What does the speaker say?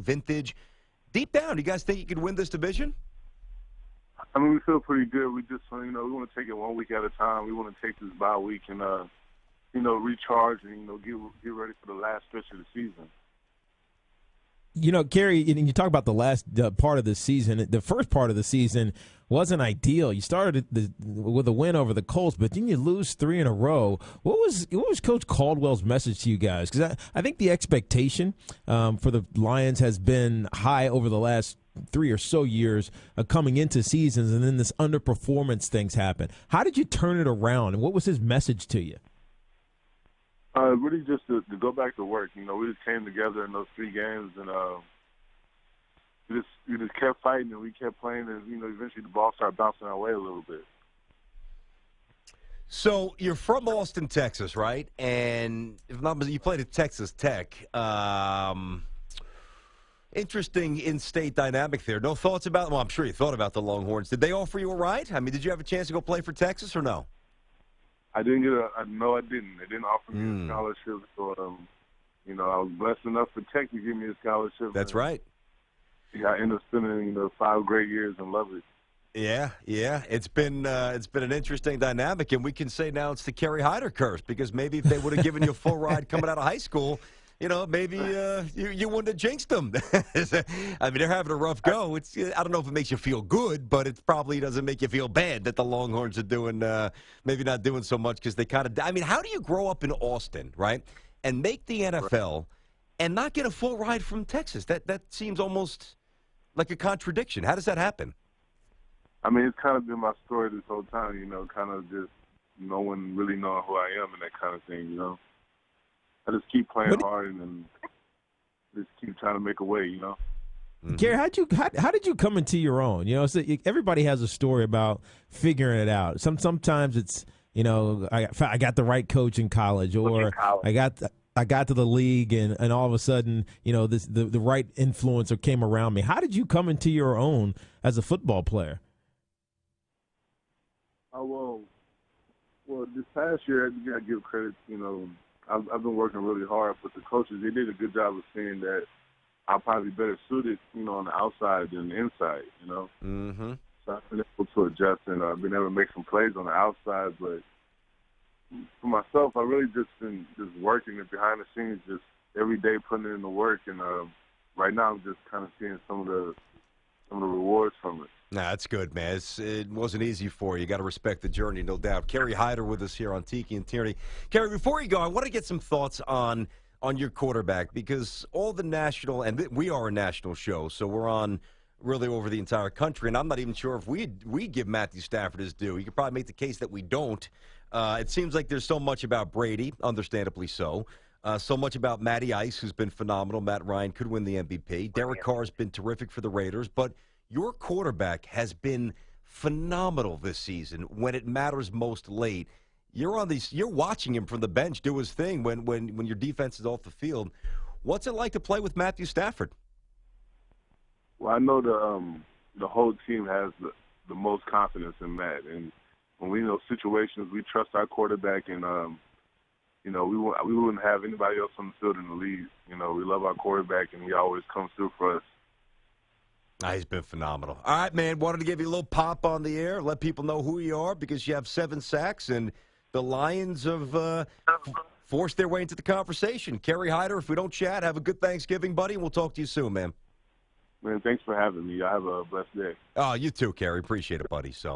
vintage. Deep down, you guys think you could win this division? I mean, we feel pretty good. We just, we want to take it 1 week at a time. We want to take this bye week and, recharge and, get ready for the last stretch of the season. Kerry, and you talk about the last part of the season. The first part of the season wasn't ideal. You started with a win over the Colts, but then you lose 3 in a row. What was Coach Caldwell's message to you guys? Because I think the expectation for the Lions has been high over the last 3 or so years coming into seasons, and then this underperformance things happen. How did you turn it around, and what was his message to you? Really just to go back to work. We just came together in those 3 games, and we just kept fighting, and we kept playing, and, eventually the ball started bouncing our way a little bit. So you're from Austin, Texas, right? And if not, you played at Texas Tech. Interesting in-state dynamic there. No thoughts about – well, I'm sure you thought about the Longhorns. Did they offer you a ride? I mean, did you have a chance to go play for Texas or no? I didn't get no, I didn't. They didn't offer me a scholarship. So, I was blessed enough for Tech to give me a scholarship. That's right. Yeah, I ended up spending 5 great years and loved it. Yeah. It's been an interesting dynamic, and we can say now it's the Kerry Hyder curse, because maybe if they would have given you a full ride coming out of high school, maybe you wouldn't have jinxed them. I mean, they're having a rough go. I don't know if it makes you feel good, but it probably doesn't make you feel bad that the Longhorns are doing maybe not doing so much, because they kind of – I mean, how do you grow up in Austin, right, and make the NFL and not get a full ride from Texas? That seems almost like a contradiction. How does that happen? I mean, it's kind of been my story this whole time, kind of just no one really knowing who I am and that kind of thing, I just keep playing hard and just keep trying to make a way, Mm-hmm. Kerry, how did you come into your own? So everybody has a story about figuring it out. Sometimes it's I got the right coach in college, or I got to the league and all of a sudden the right influencer came around me. How did you come into your own as a football player? Well, this past year I got to give credit. I've been working really hard, but the coaches, they did a good job of seeing that I'm probably better suited, on the outside than the inside, Mm-hmm. So I've been able to adjust, and I've been able to make some plays on the outside. But for myself, I really just been working it behind the scenes, just every day putting in the work. And right now I'm just kind of seeing some of the rewards from it. Nah, that's good, man. It wasn't easy for you. You got to respect the journey, no doubt. Kerry Hyder with us here on Tiki and Tierney. Kerry, before you go, I want to get some thoughts on your quarterback, because all the national, and we are a national show, so we're on really over the entire country, and I'm not even sure if we give Matthew Stafford his due. You could probably make the case that we don't. It seems like there's so much about Brady, understandably so. So much about Matty Ice, who's been phenomenal. Matt Ryan could win the MVP. Derek Carr's been terrific for the Raiders, but your quarterback has been phenomenal this season when it matters most late. You're watching him from the bench do his thing when your defense is off the field. What's it like to play with Matthew Stafford? Well, I know the whole team has the most confidence in Matt, and when we know situations, we trust our quarterback, and we wouldn't have anybody else on the field in the league. We love our quarterback, and he always comes through for us. He's been phenomenal. All right, man, wanted to give you a little pop on the air, let people know who you are, because you have 7 sacks, and the Lions have forced their way into the conversation. Kerry Hyder, if we don't chat, have a good Thanksgiving, buddy, and we'll talk to you soon, man. Man, thanks for having me. I have a blessed day. Oh, you too, Kerry. Appreciate it, buddy. So.